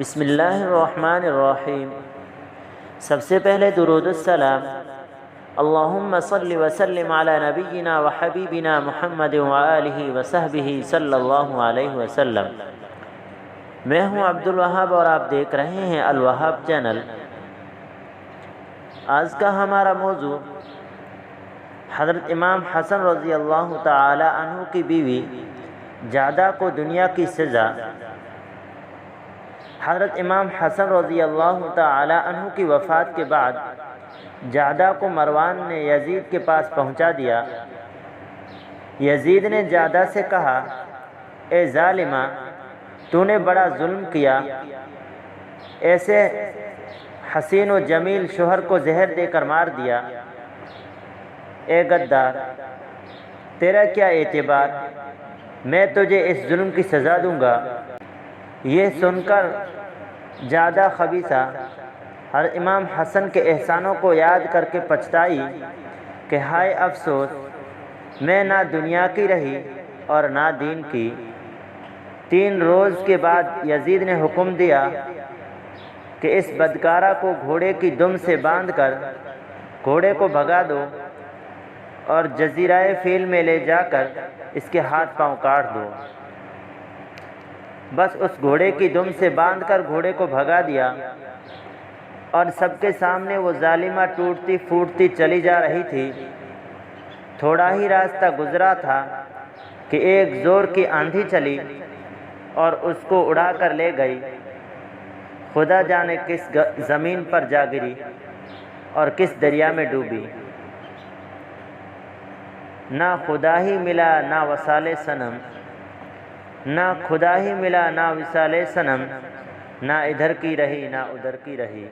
بسم اللہ الرحمن الرحیم۔ سب سے پہلے درود السلام اللہم صل وسلم علی نبینا و حبیبنا محمد و آلہ و صحبہ صلی اللہ علیہ وسلم۔ میں ہوں عبد الوہاب اور آپ دیکھ رہے ہیں الوہاب چینل۔ آج کا ہمارا موضوع حضرت امام حسن رضی اللہ تعالی عنہ کی بیوی جادہ کو دنیا کی سزا۔ حضرت امام حسن رضی اللہ تعالی عنہ کی وفات کے بعد جادہ کو مروان نے یزید کے پاس پہنچا دیا۔ یزید نے جادہ سے کہا، اے ظالمہ، تو نے بڑا ظلم کیا، ایسے حسین و جمیل شوہر کو زہر دے کر مار دیا۔ اے غدار، تیرا کیا اعتبار، میں تجھے اس ظلم کی سزا دوں گا۔ یہ سن کر جادہ خبیثہ ہر امام حسن کے احسانوں کو یاد کر کے پچھتائی کہ ہائے افسوس، میں نہ دنیا کی رہی اور نہ دین کی۔ 3 روز کے بعد یزید نے حکم دیا کہ اس بدکارہ کو گھوڑے کی دم سے باندھ کر گھوڑے کو بھگا دو اور جزیرہ فیل میں لے جا کر اس کے ہاتھ پاؤں کاٹ دو۔ بس اس گھوڑے کی دم سے باندھ کر گھوڑے کو بھگا دیا اور سب کے سامنے وہ ظالمہ ٹوٹتی پھوٹتی چلی جا رہی تھی۔ تھوڑا ہی راستہ گزرا تھا کہ ایک زور کی آندھی چلی اور اس کو اڑا کر لے گئی۔ خدا جانے کس زمین پر جا گری اور کس دریا میں ڈوبی۔ نہ خدا ہی ملا نہ وصال صنم، نہ خدا ہی ملا نہ وصال صنم، نہ ادھر کی رہی نہ ادھر کی رہی۔